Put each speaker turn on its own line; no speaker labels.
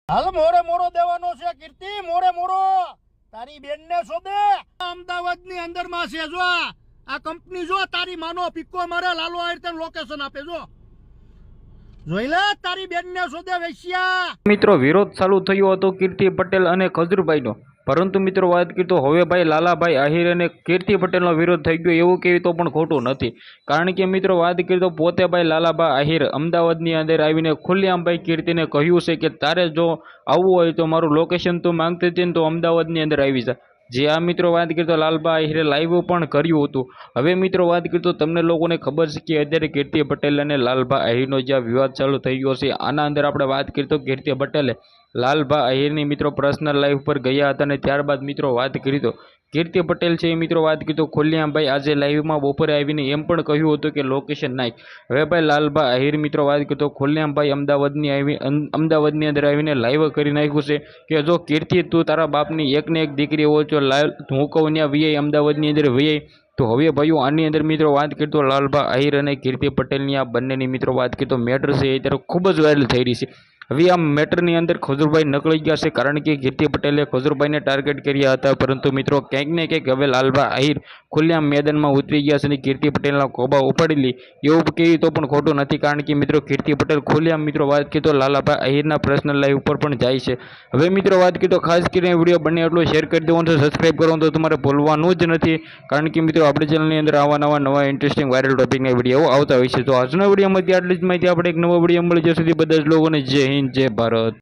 હાલ મોરે મોરો દેવાનો છે કીર્તિ, મોરે મોરો તારી બેન ને શોધે અમદાવાદ ની અંદર માં છે. જો આ કંપની જો તારી માનો પીકો મારે લાલો આયર તને લોકેશન આપે. જો જોઈ લે તારી બેન ને શોધે વેશ્યા.
મિત્રો વિરોધ ચાલુ થયો હતો કીર્તિ પટેલ અને ખજૂરભાઈનો, પરંતુ મિત્રો વાત કરી તો હવે ભાઈ લાલાભાઈ આહિર અને કીર્તિ પટેલનો વિરોધ થઈ ગયો એવું કહેવી તો પણ ખોટું નથી. કારણ કે મિત્રો વાત કરી તો પોતે ભાઈ લાલાભાઈ આહિર અમદાવાદની અંદર આવીને ખુલ્લેઆમ ભાઈ કીર્તિને કહ્યું છે કે તારે જો આવવું હોય તો મારું લોકેશન તું માંગતી હતી ને તો અમદાવાદની અંદર આવી જા. જે આ મિત્રો વાત કરી તો લાલભાઈ આહિરે લાઈવ પણ કર્યું હતું. હવે મિત્રો વાત કરી તો તમને લોકોને ખબર છે કે અત્યારે કીર્તિ પટેલ અને લાલભાઈ આહિરનો જે વિવાદ ચાલુ થઈ ગયો છે, આના અંદર આપણે વાત કરી તો કીર્તિ પટેલે લાલભાઈ આહિરની મિત્રો પર્સનલ લાઈફ પર ગયા હતા અને ત્યારબાદ મિત્રો વાત કરી તો કીર્તિ પટેલ છે એ મિત્રો વાત કરી તો ખુલ્લેઆમ ભાઈ આજે લાઈવમાં બપોરે આવીને એમ પણ કહ્યું હતું કે લોકેશન નાખ. હવે ભાઈ લાલભાઈ આહિર મિત્રો વાત કરી તો ખુલ્લેઆમ ભાઈ અમદાવાદની અંદર આવીને લાઈવ કરી નાખ્યું છે કે જો કીર્તિ તું તારા બાપની એકને એક દીકરી હોય તો હું કહું ત્યાં વીઆઈ અમદાવાદની અંદર વીઆઈ. તો હવે ભાઈઓ આની અંદર મિત્રો વાત કરી તો લાલભાઈ આહિર અને કીર્તિ પટેલની આ બંનેની મિત્રો વાત કરી તો મેટર છે એ ત્યારે ખૂબ જ વાયરલ થઈ રહી છે. હવે આ મેટરની અંદર ખજૂરભાઈ નકળી ગયા છે, કારણ કે કીર્તિ પટેલે ખજૂરભાઈને ટાર્ગેટ કર્યા હતા, પરંતુ મિત્રો ક્યાંક ને ક્યાંક હવે લાલભાઈ આહિર ખુલ્લેઆમ મેદાનમાં ઉતરી ગયા છે અને કીર્તિ પટેલના કોબા ઉપાડી લી એવું કહેવી તો પણ ખોટું નથી. કારણ કે મિત્રો કીર્તિ પટેલ ખુલ્લેઆમ મિત્રો વાત કરી તો લાલાભાઈ આહિરના પર્સનલ લાઈવ ઉપર પણ જાય છે. હવે મિત્રો વાત કરી તો ખાસ કરીને વિડીયો બને એટલો શેર કરી દેવાનો છે, સબસ્ક્રાઈબ કરવાનું તો તમારે ભૂલવાનું જ નથી. કારણ કે મિત્રો આપણી ચેનલની અંદર આવા નવા ઇન્ટરેસ્ટિંગ વાયરલ ટોપિકના વિડીયો આવતા હોય છે. તો આજના વિડીયોમાંથી આટલી જ માહિતી. આપણે એક નવો વિડીયો મળી જશે. બધા જ લોકોને જય હિન્દ, જય ભારત.